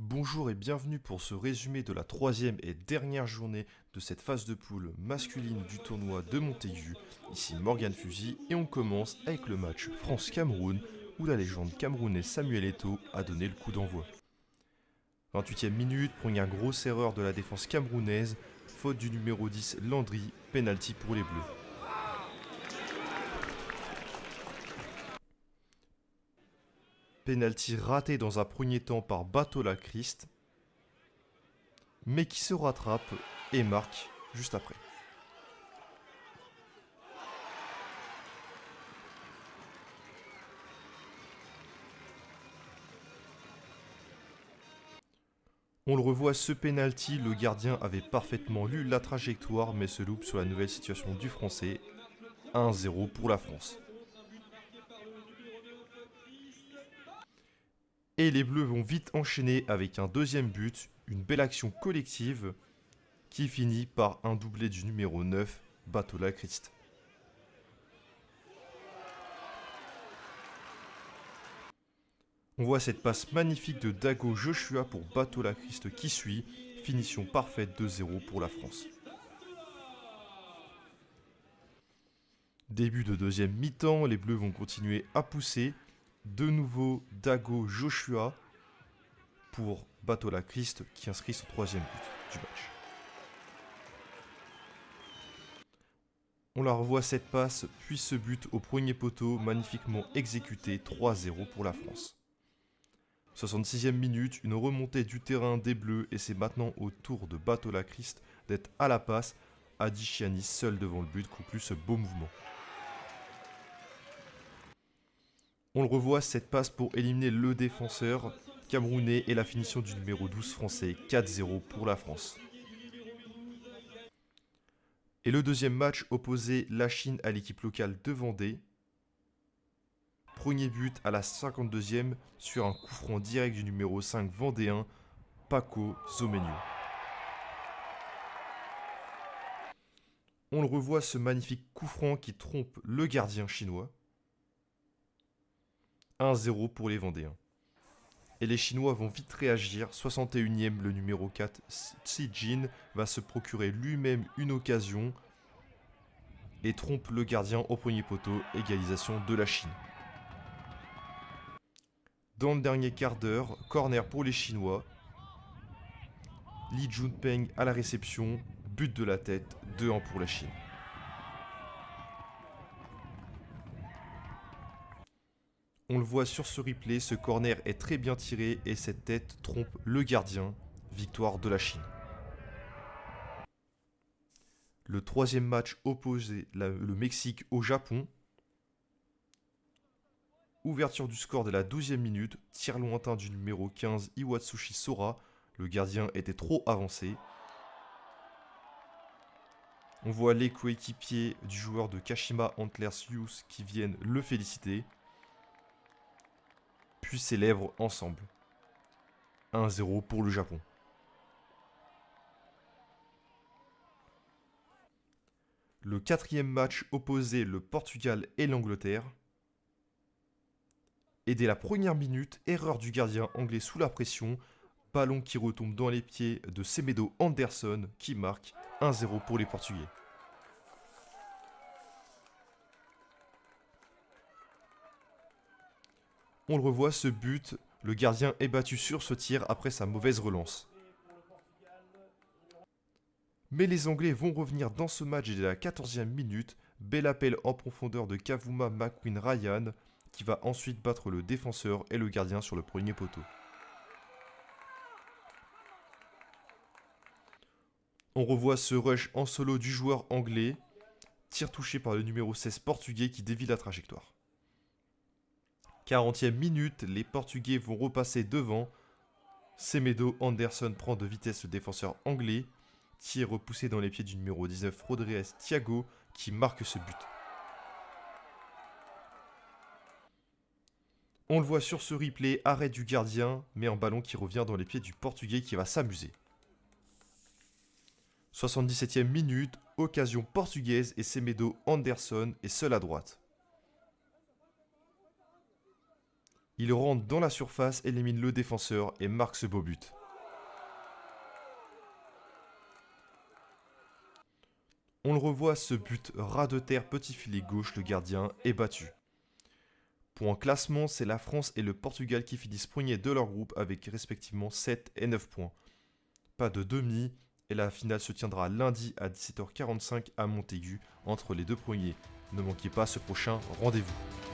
Bonjour et bienvenue pour ce résumé de la troisième et dernière journée de cette phase de poule masculine du tournoi de Montaigu. Ici Morgan Fusy et on commence avec le match France-Cameroun où la légende camerounaise Samuel Eto'o a donné le coup d'envoi. 28e minute, première grosse erreur de la défense camerounaise, faute du numéro 10 Landry, penalty pour les Bleus. Penalty raté dans un premier temps par Batola Christ, mais qui se rattrape et marque juste après. On le revoit, ce penalty, le gardien avait parfaitement lu la trajectoire mais se loupe sur la nouvelle situation du français. 1-0 pour la France. Et les Bleus vont vite enchaîner avec un deuxième but, une belle action collective qui finit par un doublé du numéro 9, Batola Christ. On voit cette passe magnifique de Dago Joshua pour Batola Christ qui suit. Finition parfaite 2-0 pour la France. Début de deuxième mi-temps, les Bleus vont continuer à pousser. De nouveau Dago Joshua pour Batola Christ qui inscrit son troisième but du match. On la revoit cette passe, puis ce but au premier poteau, magnifiquement exécuté, 3-0 pour la France. 66e minute, une remontée du terrain des Bleus et c'est maintenant au tour de Batola Christ d'être à la passe. Adi Chiani seul devant le but conclut ce beau mouvement. On le revoit, cette passe pour éliminer le défenseur camerounais et la finition du numéro 12 français, 4-0 pour la France. Et le deuxième match opposait la Chine à l'équipe locale de Vendée. Premier but à la 52e sur un coup franc direct du numéro 5 vendéen, Paco Zomenio. On le revoit, ce magnifique coup franc qui trompe le gardien chinois. 1-0 pour les Vendéens. Et les Chinois vont vite réagir. 61e, le numéro 4, Xi Jin, va se procurer lui-même une occasion et trompe le gardien au premier poteau. Égalisation de la Chine. Dans le dernier quart d'heure, corner pour les Chinois. Li Junpeng à la réception, but de la tête, 2-1 pour la Chine. On le voit sur ce replay, ce corner est très bien tiré et cette tête trompe le gardien. Victoire de la Chine. Le troisième match opposait le Mexique au Japon. Ouverture du score de la 12e minute, tir lointain du numéro 15 Iwatsushi Sora. Le gardien était trop avancé. On voit les coéquipiers du joueur de Kashima Antlers Youth qui viennent le féliciter. Puis célèbrent ensemble. 1-0 pour le Japon. Le quatrième match opposait le Portugal et l'Angleterre. Et dès la première minute, erreur du gardien anglais sous la pression, ballon qui retombe dans les pieds de Semedo Anderson qui marque 1-0 pour les Portugais. On le revoit, ce but, le gardien est battu sur ce tir après sa mauvaise relance. Mais les Anglais vont revenir dans ce match dès la 14e minute. Bel appel en profondeur de Kavuma McQueen Ryan qui va ensuite battre le défenseur et le gardien sur le premier poteau. On revoit ce rush en solo du joueur anglais. Tir touché par le numéro 16 portugais qui dévie la trajectoire. 40e minute, les Portugais vont repasser devant. Semedo Anderson prend de vitesse le défenseur anglais. Tir repoussé dans les pieds du numéro 19 Rodriguez Thiago qui marque ce but. On le voit sur ce replay, arrêt du gardien, mais un ballon qui revient dans les pieds du Portugais qui va s'amuser. 77e minute, occasion portugaise et Semedo Anderson est seul à droite. Il rentre dans la surface, élimine le défenseur et marque ce beau but. On le revoit, ce but ras de terre, petit filet gauche, le gardien est battu. Pour un classement, c'est la France et le Portugal qui finissent premiers de leur groupe avec respectivement 7 et 9 points. Pas de demi, et la finale se tiendra lundi à 17h45 à Montaigu entre les deux premiers. Ne manquez pas ce prochain rendez-vous.